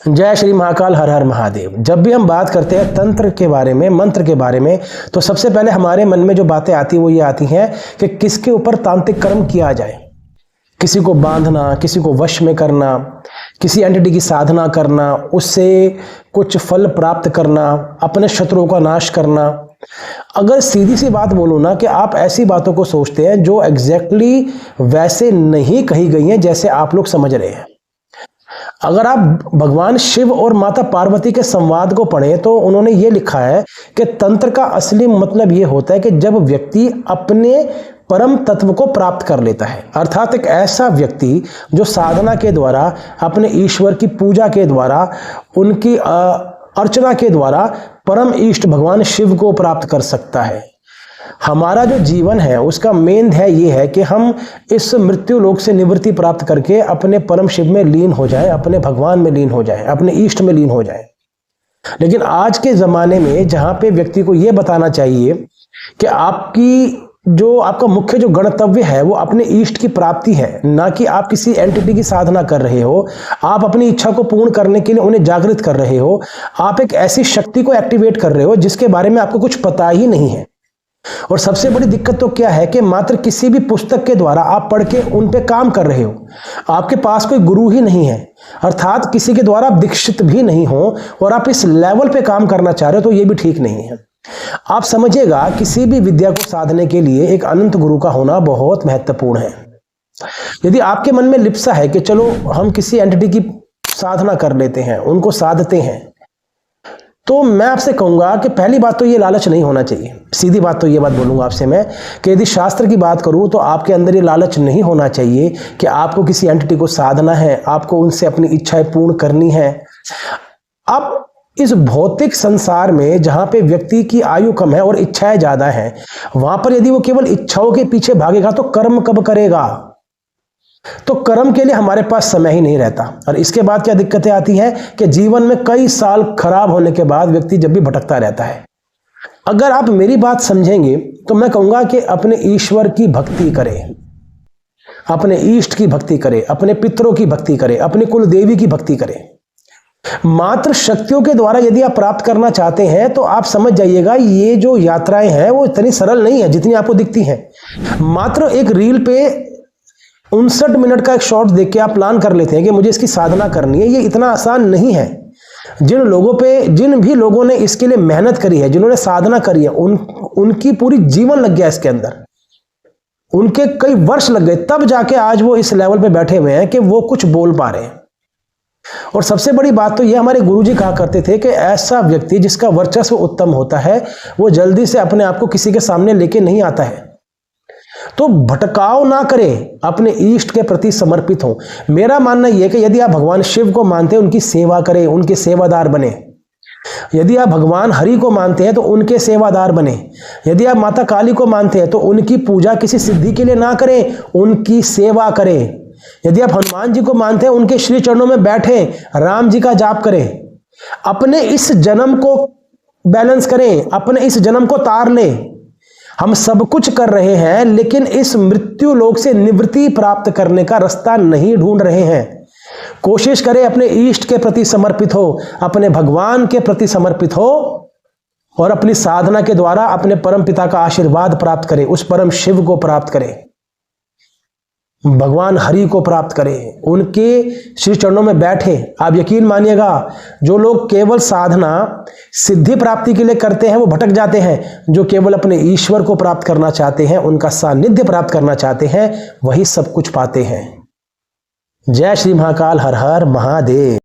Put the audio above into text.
जय श्री महाकाल, हर हर महादेव। जब भी हम बात करते हैं तंत्र के बारे में, मंत्र के बारे में, तो सबसे पहले हमारे मन में जो बातें आती हैं वो ये आती हैं कि किसके ऊपर तांत्रिक कर्म किया जाए। किसी को बांधना, किसी को वश में करना, किसी एंटिटी की साधना करना, उससे कुछ फल प्राप्त करना, अपने शत्रुओं का नाश करना। अगर सीधी सी बात बोलूँ ना कि आप ऐसी बातों को सोचते हैं जो एग्जैक्टली वैसे नहीं कही गई हैं जैसे आप लोग समझ रहे हैं। अगर आप भगवान शिव और माता पार्वती के संवाद को पढ़ें तो उन्होंने ये लिखा है कि तंत्र का असली मतलब ये होता है कि जब व्यक्ति अपने परम तत्व को प्राप्त कर लेता है, अर्थात एक ऐसा व्यक्ति जो साधना के द्वारा, अपने ईश्वर की पूजा के द्वारा, उनकी अर्चना के द्वारा परम इष्ट भगवान शिव को प्राप्त कर सकता है। हमारा जो जीवन है उसका मेन ध्येय ये है कि हम इस मृत्यु लोक से निवृत्ति प्राप्त करके अपने परम शिव में लीन हो जाए, अपने भगवान में लीन हो जाए, अपने इष्ट में लीन हो जाए। लेकिन आज के ज़माने में जहाँ पे व्यक्ति को ये बताना चाहिए कि आपका मुख्य जो गणतव्य है वो अपने इष्ट की प्राप्ति है, ना कि आप किसी एंटिटी की साधना कर रहे हो। आप अपनी इच्छा को पूर्ण करने के लिए उन्हें जागृत कर रहे हो। आप एक ऐसी शक्ति को एक्टिवेट कर रहे हो जिसके बारे में आपको कुछ पता ही नहीं है। और सबसे बड़ी दिक्कत तो क्या है कि मात्र किसी भी पुस्तक के द्वारा आप पढ़ के उन पे काम कर रहे हो। आपके पास कोई गुरु ही नहीं है, अर्थात किसी के द्वारा आप दीक्षित भी नहीं हो और आप इस लेवल पे काम करना चाह रहे हो, तो ये भी ठीक नहीं है। आप समझिएगा, किसी भी विद्या को साधने के लिए एक अनंत गुरु का होना बहुत महत्वपूर्ण है। यदि आपके मन में लिप्सा है कि चलो हम किसी एंटिटी की साधना कर लेते हैं, उनको साधते हैं, तो मैं आपसे कहूंगा कि पहली बात तो ये लालच नहीं होना चाहिए। सीधी बात तो ये बात बोलूंगा आपसे मैं कि यदि शास्त्र की बात करूं तो आपके अंदर ये लालच नहीं होना चाहिए कि आपको किसी एंटिटी को साधना है, आपको उनसे अपनी इच्छाएं पूर्ण करनी है। अब इस भौतिक संसार में जहां पे व्यक्ति की आयु कम है और इच्छाएं ज्यादा हैं, वहां पर यदि वो केवल इच्छाओं के पीछे भागेगा तो कर्म कब करेगा? तो कर्म के लिए हमारे पास समय ही नहीं रहता। और इसके बाद क्या दिक्कतें आती हैं कि जीवन में कई साल खराब होने के बाद व्यक्ति जब भी भटकता रहता है। अगर आप मेरी बात समझेंगे तो मैं कहूंगा कि अपने ईश्वर की भक्ति करें, अपने इष्ट की भक्ति करें, अपने पितरों की भक्ति करें, अपनी कुल देवी की भक्ति करें। मात्र शक्तियों के द्वारा यदि आप प्राप्त करना चाहते हैं तो आप समझ जाइएगा ये जो यात्राएं हैं वो इतनी सरल नहीं है जितनी आपको दिखती हैं। मात्र एक रील पे 59 मिनट का एक शॉर्ट देख के आप प्लान कर लेते हैं कि मुझे इसकी साधना करनी है। ये इतना आसान नहीं है। जिन भी लोगों ने इसके लिए मेहनत करी है, जिन्होंने साधना करी है, उनकी पूरी जीवन लग गया इसके अंदर, उनके कई वर्ष लग गए, तब जाके आज वो इस लेवल पे बैठे हुए हैं कि वो कुछ बोल पा रहे हैं। और सबसे बड़ी बात तो ये हमारे गुरुजी कहा करते थे कि ऐसा व्यक्ति जिसका वर्चस्व उत्तम होता है वो जल्दी से अपने आप को किसी के सामने लेके नहीं आता है। तो भटकाव ना करें, अपने इष्ट के प्रति समर्पित हो। मेरा मानना यह है कि यदि आप भगवान शिव को मानते हैं, उनकी सेवा करें, उनके सेवादार बने। यदि आप भगवान हरि को मानते हैं तो उनके सेवादार बने। यदि आप माता काली को मानते हैं तो उनकी पूजा किसी सिद्धि के लिए ना करें, उनकी सेवा करें। यदि आप हनुमान जी को मानते हैं, उनके श्री चरणों में बैठे राम जी का जाप करें। अपने इस जन्म को बैलेंस करें, अपने इस जन्म को तार लें। हम सब कुछ कर रहे हैं लेकिन इस मृत्यु लोक से निवृत्ति प्राप्त करने का रास्ता नहीं ढूंढ रहे हैं। कोशिश करें अपने इष्ट के प्रति समर्पित हो, अपने भगवान के प्रति समर्पित हो और अपनी साधना के द्वारा अपने परम पिता का आशीर्वाद प्राप्त करें, उस परम शिव को प्राप्त करें, भगवान हरि को प्राप्त करें, उनके श्री चरणों में बैठे। आप यकीन मानिएगा, जो लोग केवल साधना सिद्धि प्राप्ति के लिए करते हैं वो भटक जाते हैं। जो केवल अपने ईश्वर को प्राप्त करना चाहते हैं, उनका सानिध्य प्राप्त करना चाहते हैं, वही सब कुछ पाते हैं। जय श्री महाकाल, हर हर महादेव।